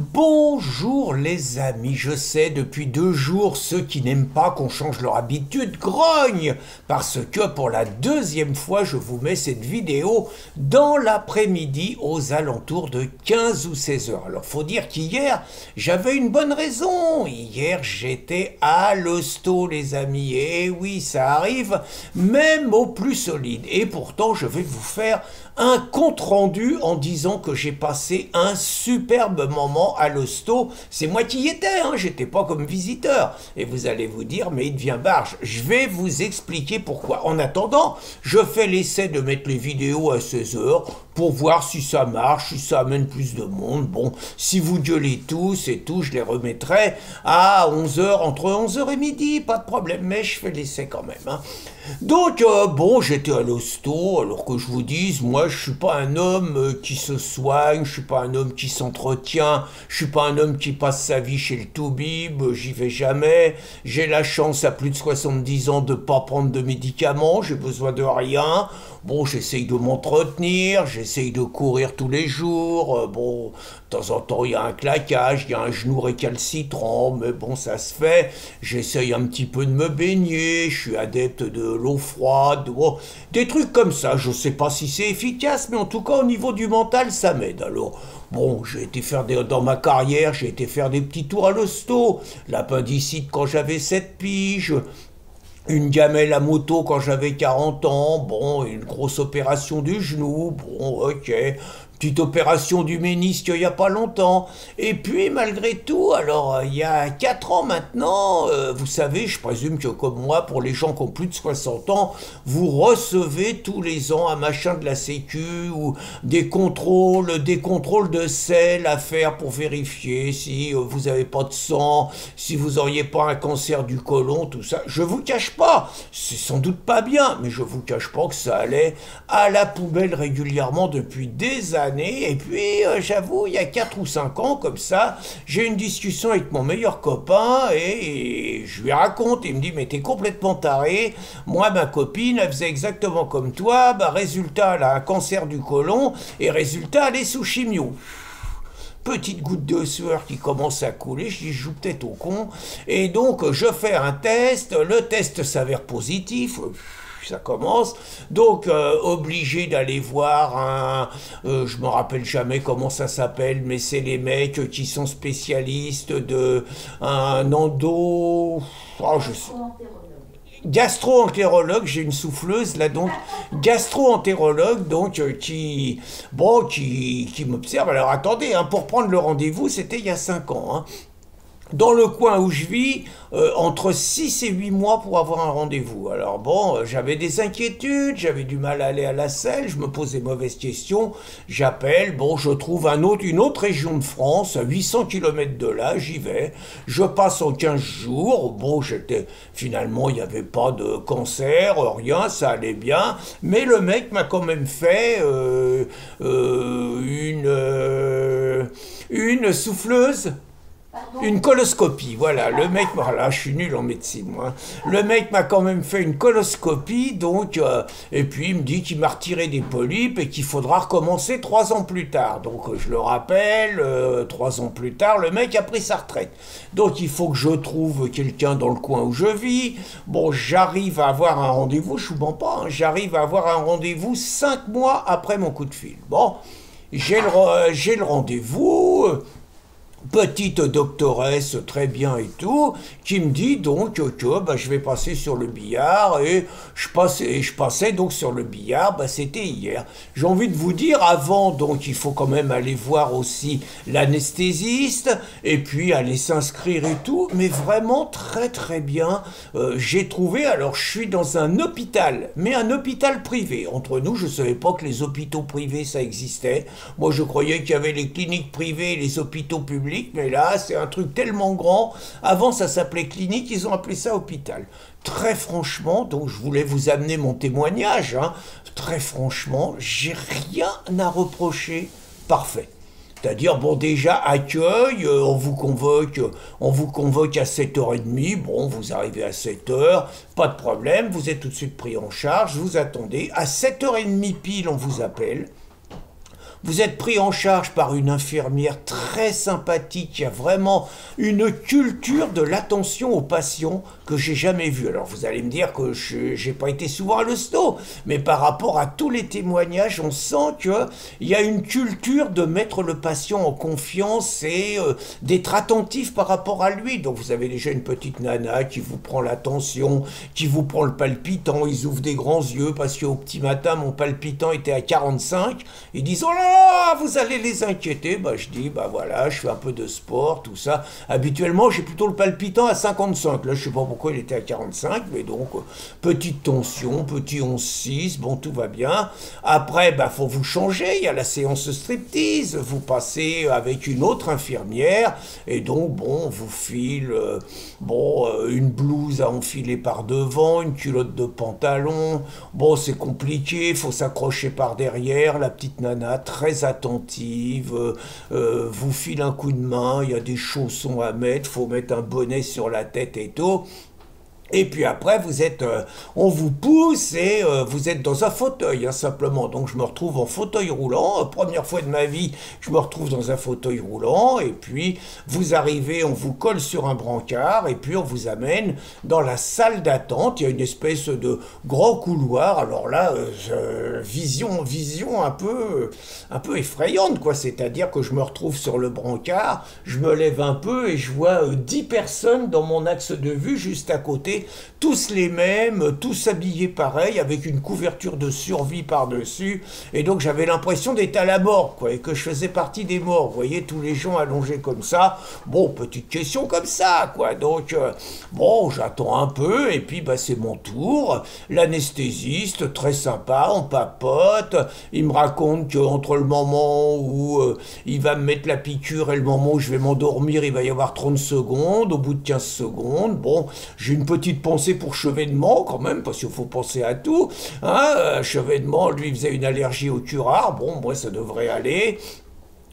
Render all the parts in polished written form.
Bonjour les amis, je sais depuis 2 jours ceux qui n'aiment pas qu'on change leur habitude grognent parce que pour la deuxième fois je vous mets cette vidéo dans l'après-midi aux alentours de 15 ou 16 heures. Alors faut dire qu'hier j'avais une bonne raison, hier j'étais à l'hosto les amis, et oui ça arrive même au plus solide, et pourtant je vais vous faire un compte-rendu en disant que j'ai passé un superbe moment à l'hosto. C'est moi qui y étais, hein, j'étais pas comme visiteur. Et vous allez vous dire, mais il devient barge. Je vais vous expliquer pourquoi. En attendant, je fais l'essai de mettre les vidéos à 16 heures pour voir si ça marche, si ça amène plus de monde. Bon, si vous gueulez tous et tout, je les remettrai à 11 heures, entre 11 heures et midi, pas de problème, mais je fais l'essai quand même. Hein. Donc, bon, j'étais à l'hosto, alors que je vous dise, moi, je suis pas un homme qui se soigne, je suis pas un homme qui s'entretient, je suis pas un homme qui passe sa vie chez le toubib, j'y vais jamais, j'ai la chance à plus de 70 ans de pas prendre de médicaments, j'ai besoin de rien, bon, j'essaye de m'entretenir, j'essaye de courir tous les jours, bon, de temps en temps, il y a un claquage, il y a un genou récalcitrant, mais bon, ça se fait, j'essaye un petit peu de me baigner, je suis adepte de l'eau froide, bon, des trucs comme ça, je sais pas si c'est efficace, mais en tout cas, au niveau du mental, ça m'aide, alors... Bon, j'ai été faire dans ma carrière, j'ai été faire des petits tours à l'hosto, l'appendicite quand j'avais 7 piges, une gamelle à moto quand j'avais 40 ans, bon, une grosse opération du genou, bon, ok, petite opération du ménisque il n'y a pas longtemps. Et puis, malgré tout, alors, il y a 4 ans maintenant, vous savez, je présume que comme moi, pour les gens qui ont plus de 60 ans, vous recevez tous les ans un machin de la Sécu ou des contrôles de sel à faire pour vérifier si vous n'avez pas de sang, si vous n'auriez pas un cancer du côlon, tout ça. Je vous cache pas, c'est sans doute pas bien, mais je vous cache pas que ça allait à la poubelle régulièrement depuis des années. Et puis, j'avoue, il y a 4 ou 5 ans, comme ça, j'ai une discussion avec mon meilleur copain et je lui raconte, il me dit, mais t'es complètement taré, moi, ma copine, elle faisait exactement comme toi, bah, résultat, elle a un cancer du côlon, et résultat, elle est sous chimio. Petite goutte de sueur qui commence à couler, je dis, je joue peut-être au con, et donc, je fais un test, le test s'avère positif, ça commence, donc obligé d'aller voir je me rappelle jamais comment ça s'appelle, mais c'est les mecs qui sont spécialistes de un endo, oh, je sais. Gastro-entérologue, j'ai une souffleuse là donc, gastro-entérologue donc qui m'observe. Alors attendez, hein, pour prendre le rendez-vous, c'était il y a 5 ans. Hein. Dans le coin où je vis, entre 6 et 8 mois pour avoir un rendez-vous. Alors bon, j'avais des inquiétudes, j'avais du mal à aller à la selle, je me pose des mauvaises questions, j'appelle, bon, je trouve une autre région de France, à 800 km de là, j'y vais, je passe en 15 jours, bon, finalement, il n'y avait pas de cancer, rien, ça allait bien, mais le mec m'a quand même fait une souffleuse. Une coloscopie, voilà, le mec, voilà, je suis nul en médecine, moi. Le mec m'a quand même fait une coloscopie, donc, et puis il me dit qu'il m'a retiré des polypes et qu'il faudra recommencer 3 ans plus tard. Donc, je le rappelle, 3 ans plus tard, le mec a pris sa retraite. Donc, il faut que je trouve quelqu'un dans le coin où je vis. Bon, j'arrive à avoir un rendez-vous, je vous mens pas, hein, j'arrive à avoir un rendez-vous 5 mois après mon coup de fil. Bon, j'ai le rendez-vous... Petite doctoresse très bien et tout, qui me dit donc que bah, je vais passer sur le billard, et je passais donc sur le billard, bah, c'était hier. J'ai envie de vous dire, avant, donc il faut quand même aller voir aussi l'anesthésiste, et puis aller s'inscrire et tout, mais vraiment très très bien, j'ai trouvé, alors je suis dans un hôpital, mais un hôpital privé. Entre nous, je ne savais pas que les hôpitaux privés ça existait, moi je croyais qu'il y avait les cliniques privées et les hôpitaux publics, mais là, c'est un truc tellement grand. Avant, ça s'appelait clinique, ils ont appelé ça hôpital. Très franchement, donc je voulais vous amener mon témoignage, hein. Très franchement, j'ai rien à reprocher. Parfait. C'est-à-dire, bon, déjà, accueil, on vous convoque à 7h30, bon, vous arrivez à 7h, pas de problème, vous êtes tout de suite pris en charge, vous attendez, à 7h30 pile, on vous appelle. Vous êtes pris en charge par une infirmière très sympathique qui a vraiment une culture de l'attention aux patients que j'ai jamais vue. Alors vous allez me dire que je n'ai pas été souvent à l'hosto, mais par rapport à tous les témoignages, on sent qu'il y a une culture de mettre le patient en confiance et d'être attentif par rapport à lui. Donc vous avez déjà une petite nana qui vous prend l'attention, qui vous prend le palpitant, ils ouvrent des grands yeux parce qu'au petit matin, mon palpitant était à 45. Ils disent « Oh là là, vous allez les inquiéter ». Bah, je dis « Bah voilà, je fais un peu de sport, tout ça ». Habituellement, j'ai plutôt le palpitant à 55. Là, je sais pas pourquoi il était à 45, mais donc, petite tension, petit 11,6, bon, tout va bien. Après, bah, faut vous changer, il y a la séance striptease, vous passez avec une autre infirmière, et donc, bon, on vous file, une blouse à enfiler par devant, une culotte de pantalon, bon, c'est compliqué, faut s'accrocher par derrière, la petite nana très attentive, vous file un coup de main, il y a des chaussons à mettre, faut mettre un bonnet sur la tête et tout. Et puis après, on vous pousse et vous êtes dans un fauteuil, hein, simplement. Donc je me retrouve en fauteuil roulant. Première fois de ma vie, je me retrouve dans un fauteuil roulant. Et puis vous arrivez, on vous colle sur un brancard et puis on vous amène dans la salle d'attente. Il y a une espèce de grand couloir. Alors là, vision un peu effrayante, quoi. C'est-à-dire que je me retrouve sur le brancard, je me lève un peu et je vois 10 personnes dans mon axe de vue juste à côté. Tous les mêmes, tous habillés pareil, avec une couverture de survie par-dessus. Et donc j'avais l'impression d'être à la mort, quoi, et que je faisais partie des morts. Vous voyez, tous les gens allongés comme ça. Bon, petite question comme ça, quoi. Donc, bon, j'attends un peu, et puis bah, c'est mon tour. L'anesthésiste, très sympa, on papote. Il me raconte qu'entre le moment où il va me mettre la piqûre et le moment où je vais m'endormir, il va y avoir 30 secondes. Au bout de 15 secondes, bon, j'ai une petite pensée pour Chevènement quand même, parce qu'il faut penser à tout. Hein, Chevènement, lui, faisait une allergie au curare. Bon, moi, ça devrait aller.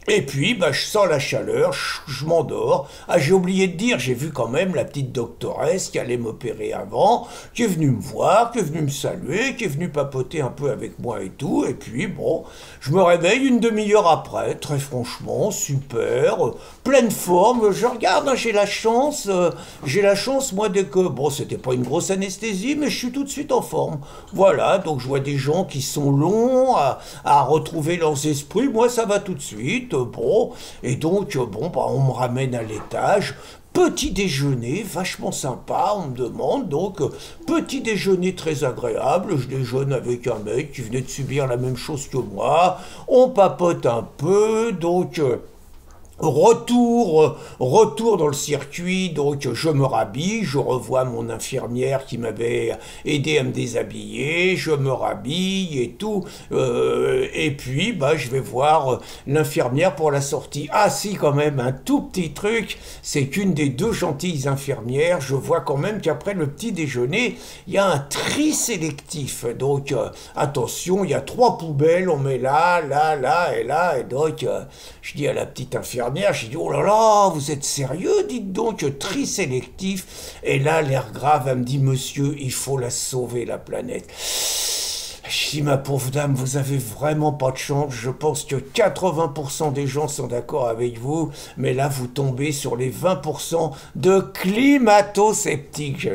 Et puis, bah, je sens la chaleur, je m'endors. Ah, j'ai oublié de dire, j'ai vu quand même la petite doctoresse qui allait m'opérer avant, qui est venue me voir, qui est venue me saluer, qui est venue papoter un peu avec moi et tout. Et puis, bon, je me réveille une demi-heure après, très franchement, super, pleine forme. Je regarde, hein, j'ai la chance, moi, dès que... Bon, c'était pas une grosse anesthésie, mais je suis tout de suite en forme. Voilà, donc je vois des gens qui sont longs à retrouver leurs esprits. Moi, ça va tout de suite. Bon, et donc, bon, bah, on me ramène à l'étage. Petit déjeuner, vachement sympa, on me demande, donc petit déjeuner très agréable, je déjeune avec un mec qui venait de subir la même chose que moi, on papote un peu, donc... Retour dans le circuit, donc je me rhabille, je revois mon infirmière qui m'avait aidé à me déshabiller, je me rhabille et tout, et puis bah, je vais voir l'infirmière pour la sortie. Ah si, quand même, un tout petit truc, c'est qu'une des deux gentilles infirmières, je vois quand même qu'après le petit déjeuner, il y a un tri sélectif, donc attention, il y a 3 poubelles, on met là, et donc je dis à la petite infirmière, j'ai dit « Oh là là, vous êtes sérieux, dites donc, tri sélectif ?» Et là, l'air grave, elle me dit « Monsieur, il faut la sauver, la planète. » Je dis « Ma pauvre dame, vous avez vraiment pas de chance, je pense que 80% des gens sont d'accord avec vous, mais là, vous tombez sur les 20% de climato-sceptiques. »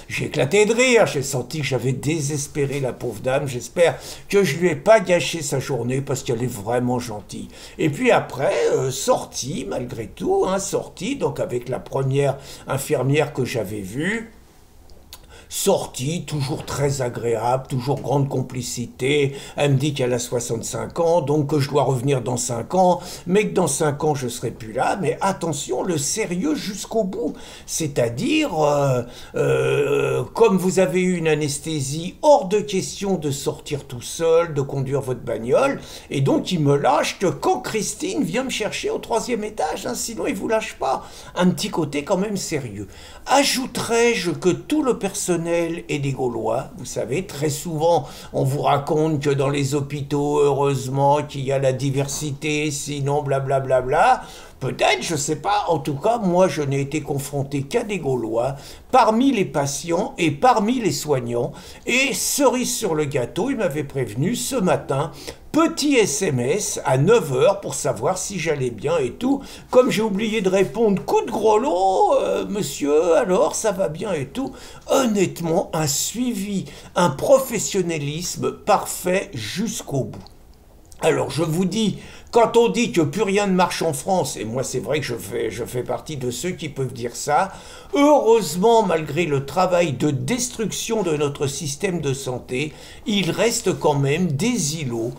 J'ai éclaté de rire, j'ai senti que j'avais désespéré la pauvre dame, j'espère que je lui ai pas gâché sa journée, parce qu'elle est vraiment gentille. Et puis après, sortie, malgré tout, hein, sortie, donc avec la première infirmière que j'avais vue, sortie, toujours très agréable, toujours grande complicité. Elle me dit qu'elle a 65 ans, donc que je dois revenir dans 5 ans, mais que dans 5 ans, je ne serai plus là. Mais attention, le sérieux jusqu'au bout. C'est-à-dire, comme vous avez eu une anesthésie, hors de question de sortir tout seul, de conduire votre bagnole. Et donc, il me lâche que quand Christine vient me chercher au 3e étage, hein, sinon il ne vous lâche pas. Un petit côté quand même sérieux. Ajouterais-je que tout le personnel est des Gaulois. Vous savez, très souvent, on vous raconte que dans les hôpitaux, heureusement, qu'il y a la diversité, sinon blablabla. Peut-être, je sais pas. En tout cas, moi, je n'ai été confronté qu'à des Gaulois, parmi les patients et parmi les soignants. Et cerise sur le gâteau, il m'avait prévenu ce matin, petit SMS à 9 heures pour savoir si j'allais bien et tout. Comme j'ai oublié de répondre, coup de gros lot, monsieur, alors ça va bien et tout. Honnêtement, un suivi, un professionnalisme parfait jusqu'au bout. Alors je vous dis, quand on dit que plus rien ne marche en France, et moi c'est vrai que je fais partie de ceux qui peuvent dire ça, heureusement malgré le travail de destruction de notre système de santé, il reste quand même des îlots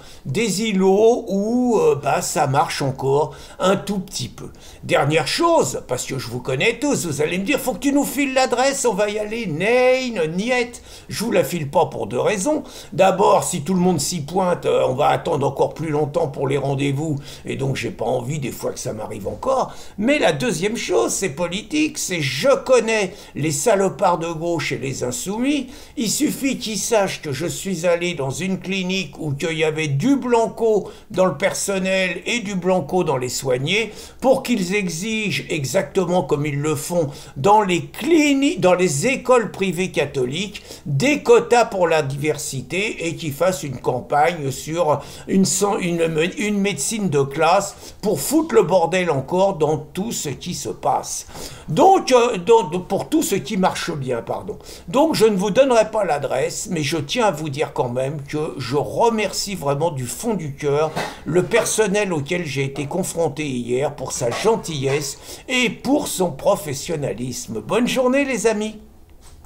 où ça marche encore un tout petit peu. Dernière chose, parce que je vous connais tous, vous allez me dire, faut que tu nous files l'adresse, on va y aller, nein, niet, je vous la file pas pour deux raisons. D'abord, si tout le monde s'y pointe, on va attendre encore plus longtemps pour les rendez-vous, et donc j'ai pas envie des fois que ça m'arrive encore. Mais la deuxième chose, c'est politique, c'est je connais les salopards de gauche et les insoumis, il suffit qu'ils sachent que je suis allé dans une clinique où qu'il y avait du blanco dans le personnel et du blanco dans les soignés, pour qu'ils exigent, exactement comme ils le font dans les cliniques, dans les écoles privées catholiques, des quotas pour la diversité et qu'ils fassent une campagne sur une médecine de classe pour foutre le bordel encore dans tout ce qui se passe. Donc, pour tout ce qui marche bien, pardon. Donc, je ne vous donnerai pas l'adresse, mais je tiens à vous dire quand même que je remercie vraiment du fond du cœur le personnel auquel j'ai été confronté hier pour sa gentillesse et pour son professionnalisme. Bonne journée, les amis!